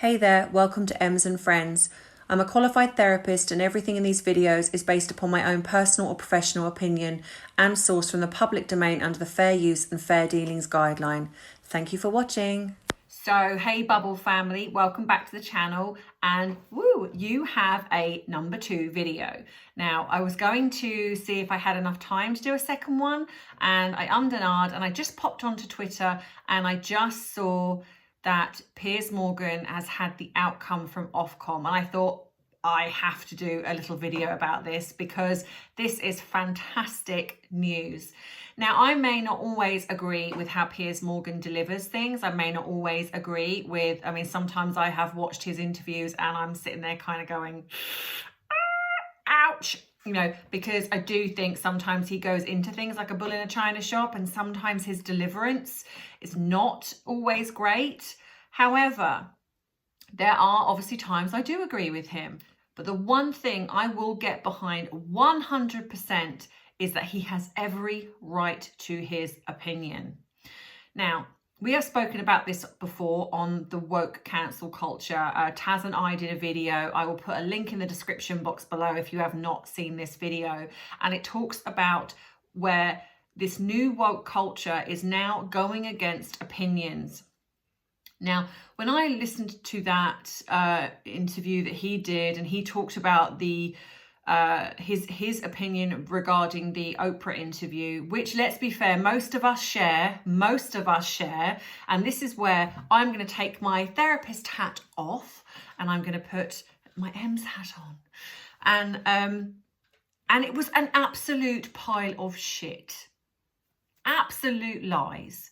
Hey there, welcome to Ems and Friends. I'm a qualified therapist and everything in these videos is based upon my own personal or professional opinion and sourced from the public domain under the Fair Use and Fair Dealings guideline. Thank you for watching. So, hey Bubble family, welcome back to the channel, and woo, you have a number 2 video. Now, I was going to see if I had enough time to do a second one, and I ummed and ahed, and I just popped onto Twitter and I just saw that Piers Morgan has had the outcome from Ofcom, and I thought I have to do a little video about this because this is fantastic news. Now, I may not always agree with how Piers Morgan delivers things. I may not always agree with, sometimes I have watched his interviews and I'm sitting there kind of going, ouch, because I do think sometimes he goes into things like a bull in a china shop, and sometimes his deliverance is not always great. However, there are obviously times I do agree with him. But the one thing I will get behind 100% is that he has every right to his opinion. Now, we have spoken about this before on the woke cancel culture. Taz and I did a video. I will put a link in the description box below if you have not seen this video. And it talks about where this new woke culture is now going against opinions. Now, when I listened to that interview that he did, and he talked about the his opinion regarding the Oprah interview, which, let's be fair, most of us share, and this is where I'm going to take my therapist hat off and I'm going to put my M's hat on. And it was an absolute pile of shit. Absolute lies.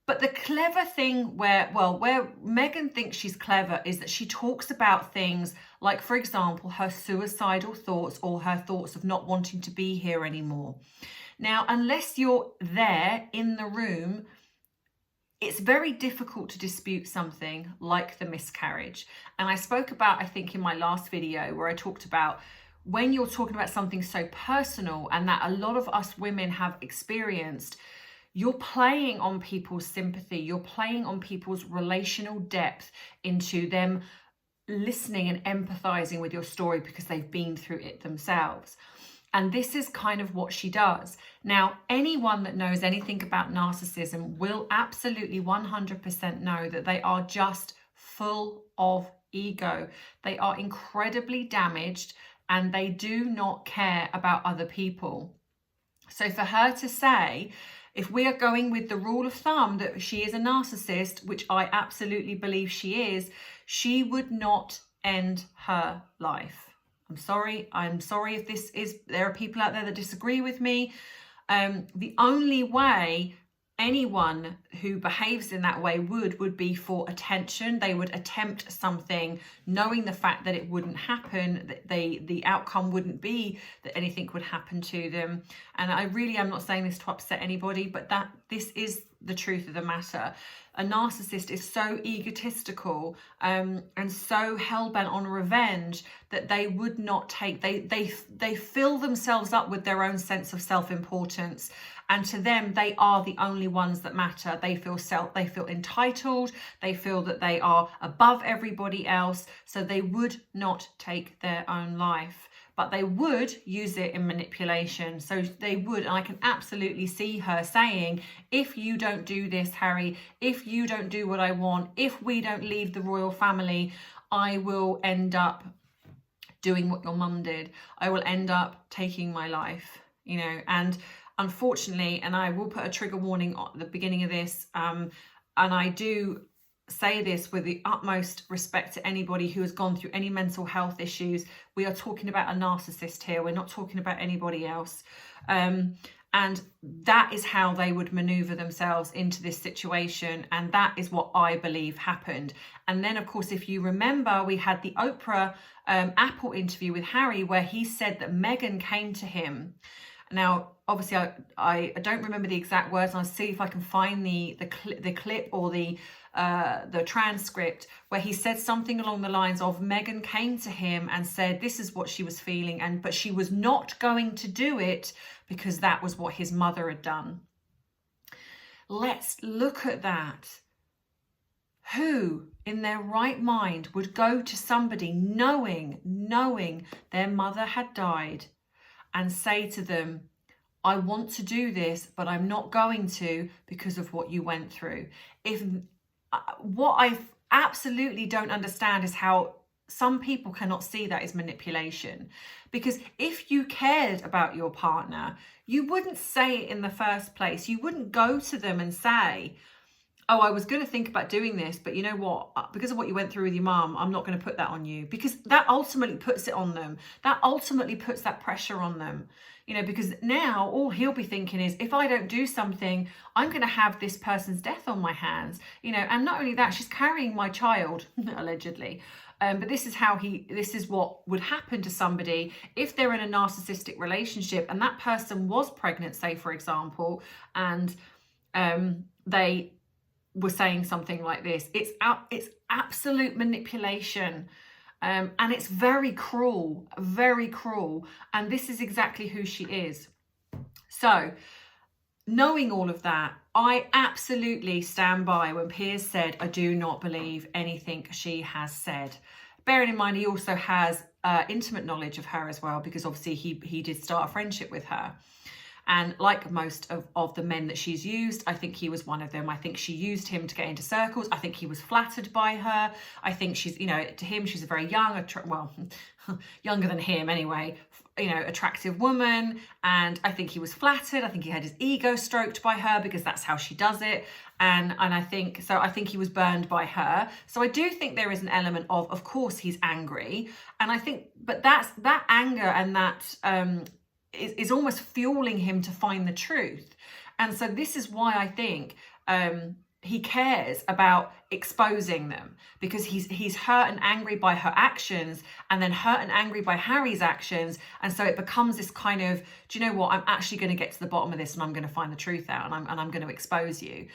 But the clever thing where Meghan thinks she's clever is that she talks about things like, for example, her suicidal thoughts or her thoughts of not wanting to be here anymore. Now, unless you're there in the room, it's very difficult to dispute something like the miscarriage. And I spoke about, I think in my last video, where I talked about when you're talking about something so personal and that a lot of us women have experienced, you're playing on people's sympathy, you're playing on people's relational depth into them listening and empathizing with your story because they've been through it themselves. And this is kind of what she does. Now, anyone that knows anything about narcissism will absolutely 100% know that they are just full of ego. They are incredibly damaged and they do not care about other people. So for her to say, if we are going with the rule of thumb that she is a narcissist, which I absolutely believe she is, she would not end her life. I'm sorry if there are people out there that disagree with me. The only way anyone who behaves in that way would be for attention. They would attempt something knowing the fact that it wouldn't happen, that the outcome wouldn't be that anything would happen to them. And I really am not saying this to upset anybody, but this is the truth of the matter. A narcissist is so egotistical and so hell-bent on revenge that they would not take, they fill themselves up with their own sense of self-importance. And to them, they are the only ones that matter. They feel entitled. They feel that they are above everybody else. So they would not take their own life, but they would use it in manipulation. So they would, and I can absolutely see her saying, if you don't do this, Harry, if you don't do what I want, if we don't leave the royal family, I will end up doing what your mum did. I will end up taking my life, and unfortunately, and I will put a trigger warning at the beginning of this, and I do say this with the utmost respect to anybody who has gone through any mental health issues. We are talking about a narcissist here. We're not talking about anybody else. And that is how they would maneuver themselves into this situation. And that is what I believe happened. And then, of course, if you remember, we had the Oprah Apple interview with Harry where he said that Meghan came to him. Now, obviously, I don't remember the exact words. I'll see if I can find the clip or the transcript where he said something along the lines of Meghan came to him and said this is what she was feeling, but she was not going to do it because that was what his mother had done. Let's look at that. Who in their right mind would go to somebody knowing their mother had died and say to them, I want to do this, but I'm not going to because of what you went through. What I absolutely don't understand is how some people cannot see that as manipulation. Because if you cared about your partner, you wouldn't say it in the first place. You wouldn't go to them and say, oh, I was going to think about doing this, but you know what? Because of what you went through with your mum, I'm not going to put that on you. Because that ultimately puts it on them. That ultimately puts that pressure on them. You know, because now all he'll be thinking is, if I don't do something, I'm going to have this person's death on my hands. You know, and not only that, she's carrying my child, allegedly. But this is what would happen to somebody if they're in a narcissistic relationship and that person was pregnant, say, for example, and they were saying something like this. It's absolute manipulation. And it's very cruel. And this is exactly who she is. So, knowing all of that, I absolutely stand by when Piers said, I do not believe anything she has said. Bearing in mind, he also has intimate knowledge of her as well, because obviously he did start a friendship with her. And like most of the men that she's used, I think he was one of them. I think she used him to get into circles. I think he was flattered by her. I think she's, you know, to him, she's a very young, younger than him anyway, you know, attractive woman. And I think he was flattered. I think he had his ego stroked by her because that's how she does it. And I think he was burned by her. So I do think there is an element of course, he's angry. And I think, but that anger and that, is almost fueling him to find the truth. And so this is why I think he cares about exposing them, because he's hurt and angry by her actions, and then hurt and angry by Harry's actions. And so it becomes this kind of, do you know what, I'm actually going to get to the bottom of this and I'm going to find the truth out, and I'm going to expose you.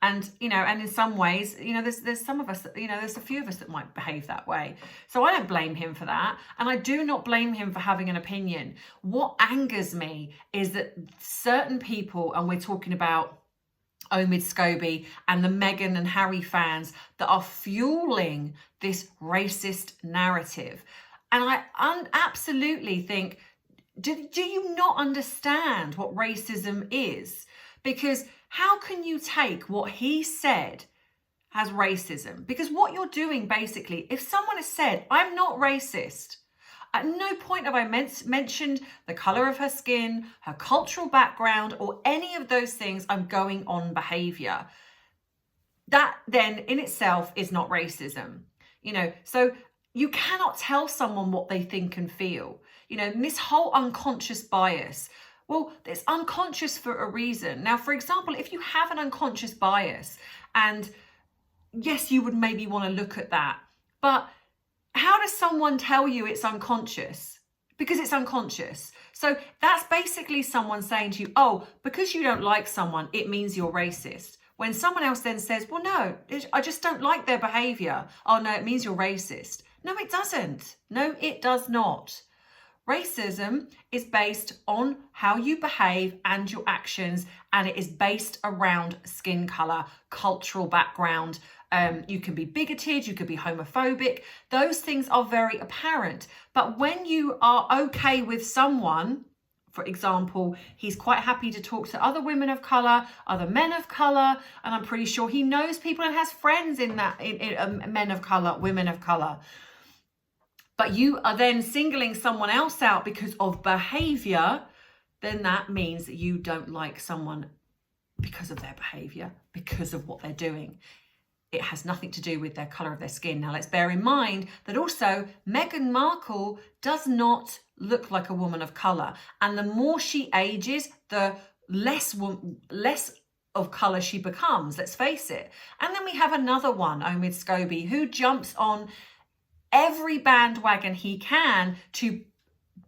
And, you know, and in some ways, you know, there's some of us, you know, there's a few of us that might behave that way. So I don't blame him for that. And I do not blame him for having an opinion. What angers me is that certain people, and we're talking about Omid Scobie and the Meghan and Harry fans, that are fueling this racist narrative. And I absolutely think, do you not understand what racism is? Because how can you take what he said as racism? Because what you're doing, basically, if someone has said, I'm not racist, at no point have I mentioned the colour of her skin, her cultural background, or any of those things, I'm going on behaviour. That then in itself is not racism. You know, so you cannot tell someone what they think and feel. You know, and this whole unconscious bias, well, it's unconscious for a reason. Now, for example, if you have an unconscious bias, and yes, you would maybe want to look at that, but how does someone tell you it's unconscious? Because it's unconscious. So that's basically someone saying to you, oh, because you don't like someone, it means you're racist. When someone else then says, well, no, I just don't like their behaviour. Oh, no, it means you're racist. No, it doesn't. No, it does not. Racism is based on how you behave and your actions, and it is based around skin colour, cultural background. You can be bigoted, you could be homophobic. Those things are very apparent. But when you are okay with someone, for example, he's quite happy to talk to other women of colour, other men of colour, and I'm pretty sure he knows people and has friends in men of colour, women of colour. But you are then singling someone else out because of behaviour, then that means that you don't like someone because of their behaviour, because of what they're doing. It has nothing to do with their colour of their skin. Now, let's bear in mind that also Meghan Markle does not look like a woman of colour. And the more she ages, the less of colour she becomes, let's face it. And then we have another one, Omid Scobie, who jumps on every bandwagon he can to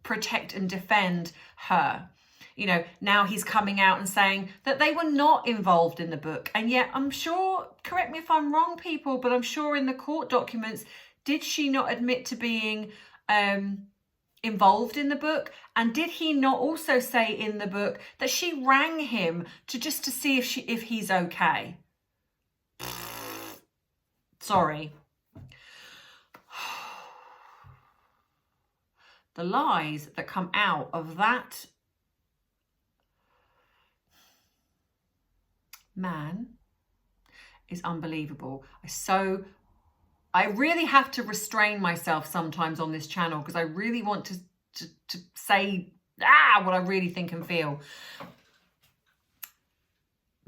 protect and defend her. You know, now he's coming out and saying that they were not involved in the book. And yet I'm sure, correct me if I'm wrong, people, but I'm sure in the court documents, did she not admit to being involved in the book? And did he not also say in the book that she rang him to see if he's okay? Sorry. The lies that come out of that man is unbelievable. I really have to restrain myself sometimes on this channel because I really want to say what I really think and feel.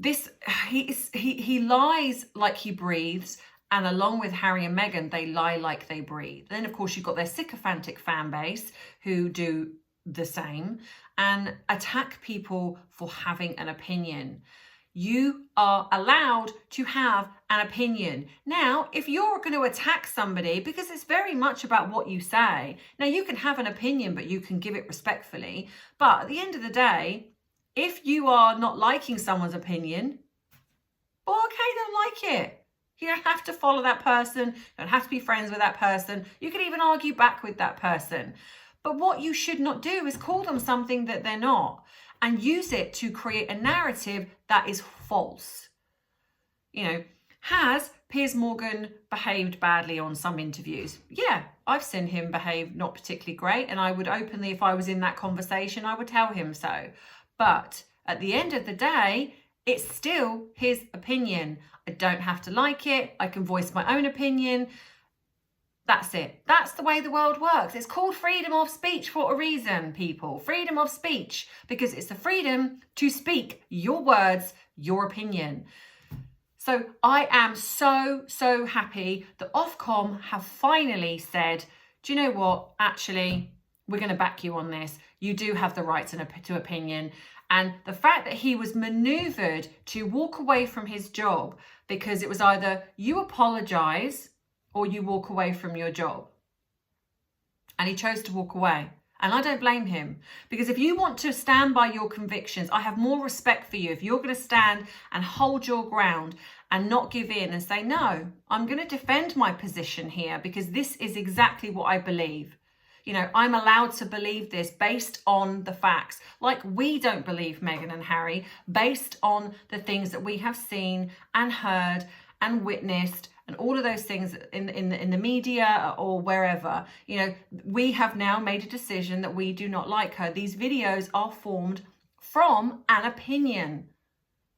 He lies like he breathes, and along with Harry and Meghan, they lie like they breathe. Then, of course, you've got their sycophantic fan base who do the same and attack people for having an opinion. You are allowed to have an opinion. Now, if you're going to attack somebody, because it's very much about what you say, now you can have an opinion, but you can give it respectfully. But at the end of the day, if you are not liking someone's opinion, well, okay, don't like it. You don't have to follow that person. You don't have to be friends with that person. You can even argue back with that person. But what you should not do is call them something that they're not and use it to create a narrative that is false. You know, has Piers Morgan behaved badly on some interviews? Yeah, I've seen him behave not particularly great, and I would openly, if I was in that conversation, I would tell him so. But at the end of the day, it's still his opinion. I don't have to like it. I can voice my own opinion. That's it. That's the way the world works. It's called freedom of speech for a reason, people. Freedom of speech, because it's the freedom to speak your words, your opinion. So I am so happy that Ofcom have finally said, do you know what? Actually, we're going to back you on this. You do have the right to opinion. And the fact that he was maneuvered to walk away from his job because it was either you apologise or you walk away from your job. And he chose to walk away. And I don't blame him, because if you want to stand by your convictions, I have more respect for you. If you're going to stand and hold your ground and not give in and say, no, I'm going to defend my position here because this is exactly what I believe. You know, I'm allowed to believe this based on the facts. Like we don't believe Meghan and Harry based on the things that we have seen and heard and witnessed and all of those things in the media or wherever. You know, we have now made a decision that we do not like her. These videos are formed from an opinion.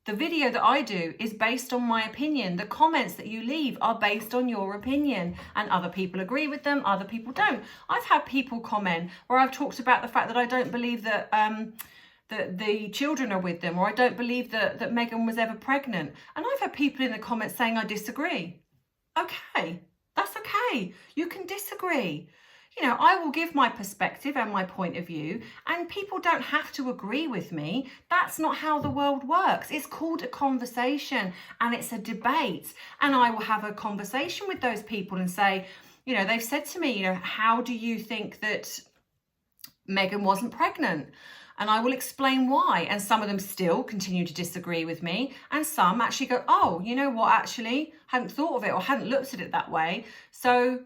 The video that I do is based on my opinion. The comments that you leave are based on your opinion, and other people agree with them, other people don't. I've had people comment where I've talked about the fact that I don't believe that that the children are with them, or I don't believe that Meghan was ever pregnant. And I've had people in the comments saying I disagree. Okay, that's okay. You can disagree. You know, I will give my perspective and my point of view, and people don't have to agree with me. That's not how the world works. It's called a conversation and it's a debate. And I will have a conversation with those people and say, you know, they've said to me, you know, how do you think that Meghan wasn't pregnant? And I will explain why. And some of them still continue to disagree with me. And some actually go, oh, you know what, actually, hadn't thought of it or hadn't looked at it that way. So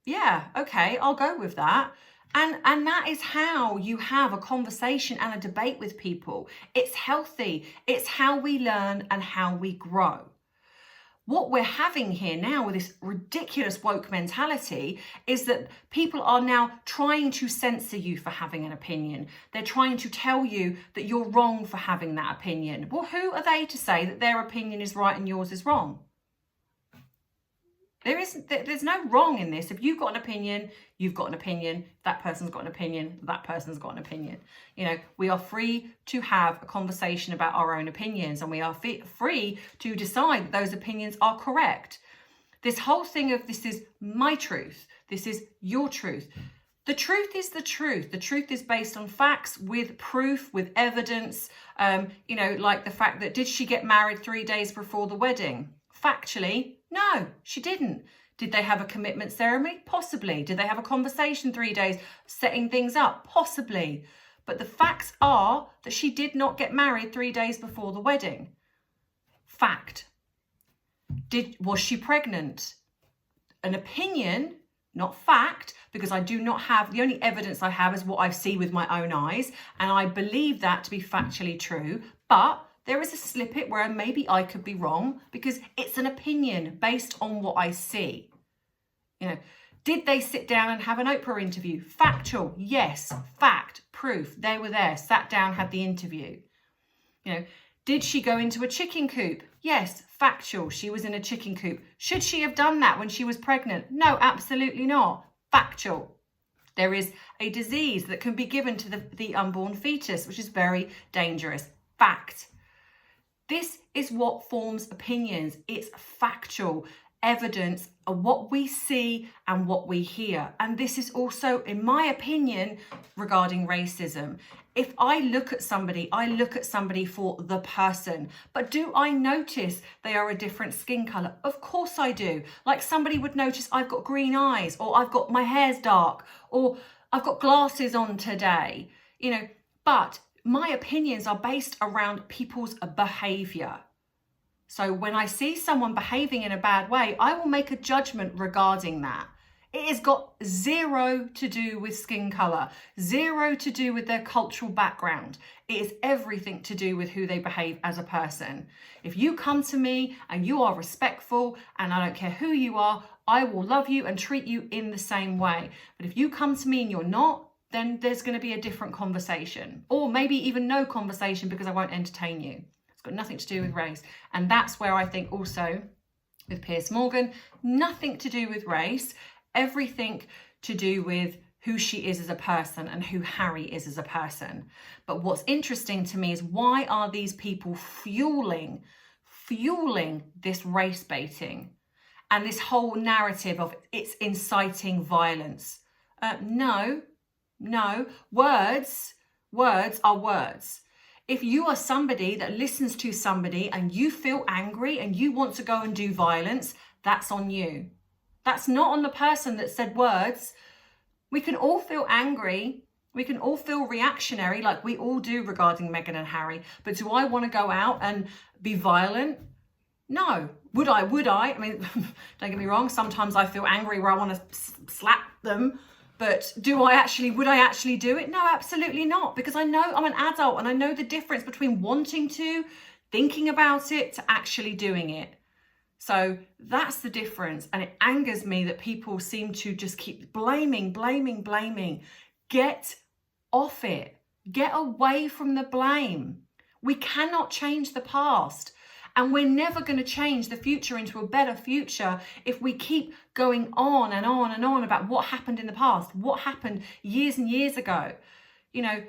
yeah, okay, I'll go with that. And that is how you have a conversation and a debate with people. It's healthy. It's how we learn and how we grow. What we're having here now with this ridiculous woke mentality is that people are now trying to censor you for having an opinion. They're trying to tell you that you're wrong for having that opinion. Well, who are they to say that their opinion is right and yours is wrong? There's no wrong in this. If you've got an opinion, you've got an opinion. That person's got an opinion. That person's got an opinion. You know, we are free to have a conversation about our own opinions, and we are free to decide that those opinions are correct. This whole thing of this is my truth. This is your truth. The truth is the truth. The truth is based on facts, with proof, with evidence. You know, like the fact that, did she get married 3 days before the wedding? Factually, no, she didn't. Did they have a commitment ceremony? Possibly. Did they have a conversation 3 days setting things up? Possibly. But the facts are that she did not get married 3 days before the wedding. Fact. Was she pregnant? An opinion, not fact, because I do not have, the only evidence I have is what I see with my own eyes, and I believe that to be factually true. But There is a snippet where maybe I could be wrong because it's an opinion based on what I see. You know, did they sit down and have an Oprah interview? Factual, yes. Fact, proof. They were there, sat down, had the interview. You know, did she go into a chicken coop? Yes, factual. She was in a chicken coop. Should she have done that when she was pregnant? No, absolutely not. Factual. There is a disease that can be given to the unborn fetus, which is very dangerous. Fact. This is what forms opinions. It's factual evidence of what we see and what we hear. And this is also, in my opinion, regarding racism. If I look at somebody, I look at somebody for the person. But do I notice they are a different skin color? Of course I do. Like somebody would notice I've got green eyes, or I've got my hair's dark, or I've got glasses on today, you know, but my opinions are based around people's behavior. So when I see someone behaving in a bad way, I will make a judgment regarding that. It has got zero to do with skin color, zero to do with their cultural background. It is everything to do with who they behave as a person. If you come to me and you are respectful, and I don't care who you are, I will love you and treat you in the same way. But if you come to me and you're not, then there's going to be a different conversation, or maybe even no conversation because I won't entertain you. It's got nothing to do with race. And that's where I think also with Piers Morgan, nothing to do with race, everything to do with who she is as a person and who Harry is as a person. But what's interesting to me is, why are these people fueling this race baiting and this whole narrative of it's inciting violence? No, words are words. If you are somebody that listens to somebody and you feel angry and you want to go and do violence, that's on you. That's not on the person that said words. We can all feel angry. We can all feel reactionary, like we all do regarding Meghan and Harry. But do I want to go out and be violent? No. Would I? I mean, don't get me wrong. Sometimes I feel angry where I want to slap them. But would I actually do it? No, absolutely not. Because I know I'm an adult and I know the difference between wanting to, thinking about it, to actually doing it. So that's the difference. And it angers me that people seem to just keep blaming. Get off it. Get away from the blame. We cannot change the past. And we're never going to change the future into a better future if we keep going on and on and on about what happened in the past, what happened years and years ago. You know,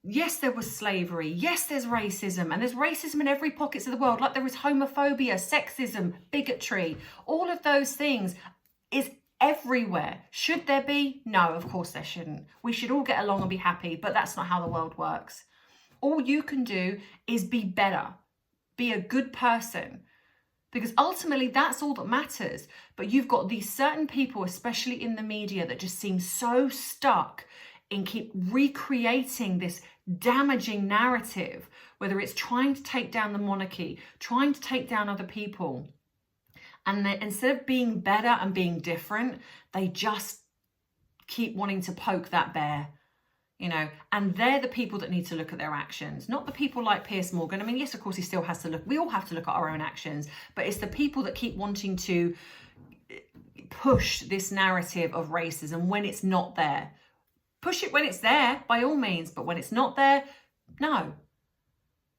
yes, there was slavery. Yes, there's racism. And there's racism in every pocket of the world, like there is homophobia, sexism, bigotry. All of those things is everywhere. Should there be? No, of course there shouldn't. We should all get along and be happy, but that's not how the world works. All you can do is be better. Be a good person, because ultimately that's all that matters. But you've got these certain people, especially in the media, that just seem so stuck in keep recreating this damaging narrative, whether it's trying to take down the monarchy, trying to take down other people. And instead of being better and being different, they just keep wanting to poke that bear. You know, and they're the people that need to look at their actions, not the people like Piers Morgan. I mean, yes, of course, he still has to look. We all have to look at our own actions, but it's the people that keep wanting to push this narrative of racism when it's not there. Push it when it's there, by all means, but when it's not there, no.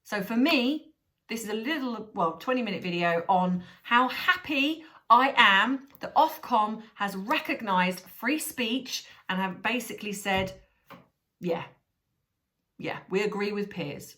So for me, this is a little, 20-minute video on how happy I am that Ofcom has recognised free speech and have basically said, yeah, we agree with Piers.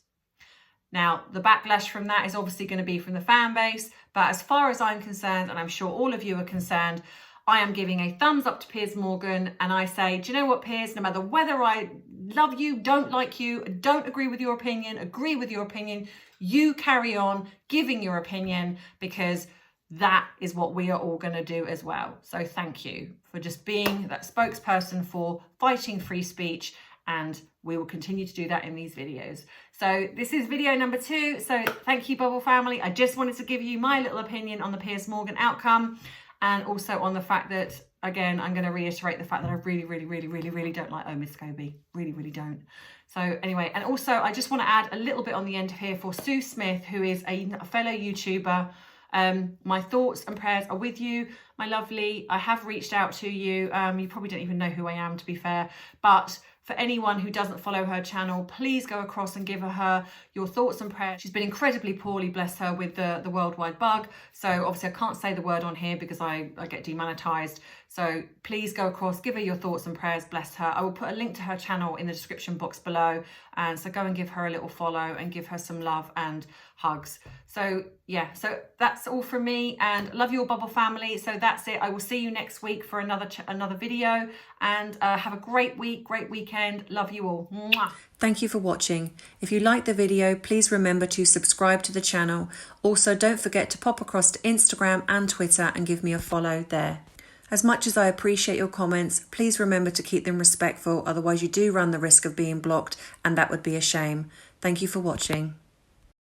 Now, the backlash from that is obviously going to be from the fan base, but as far as I'm concerned, and I'm sure all of you are concerned, I am giving a thumbs up to Piers Morgan, and I say, do you know what, Piers, no matter whether I love you, don't like you, don't agree with your opinion, agree with your opinion, you carry on giving your opinion, because that is what we are all going to do as well. So thank you for just being that spokesperson for fighting free speech, and we will continue to do that in these videos. So this is video number 2. So thank you, Bubble family. I just wanted to give you my little opinion on the Piers Morgan outcome, and also on the fact that again, I'm going to reiterate the fact that I really don't like Miss Scobie. Really don't. So anyway, and also I just want to add a little bit on the end here for Sue Smith, who is a fellow YouTuber. My thoughts and prayers are with you, my lovely. I have reached out to you. You probably don't even know who I am, to be fair, but for anyone who doesn't follow her channel, please go across and give her your thoughts and prayers. She's been incredibly poorly, bless her, with the worldwide bug. So obviously I can't say the word on here because I get demonetized. So please go across, give her your thoughts and prayers, bless her. I will put a link to her channel in the description box below. And so go and give her a little follow and give her some love and hugs. So yeah, so that's all from me, and love your bubble family. So that's it. I will see you next week for another video, and have a great week, great weekend. Love you all. Mwah. Thank you for watching. If you liked the video, please remember to subscribe to the channel. Also, don't forget to pop across to Instagram and Twitter and give me a follow there. As much as I appreciate your comments, please remember to keep them respectful, otherwise you do run the risk of being blocked, and that would be a shame. Thank you for watching.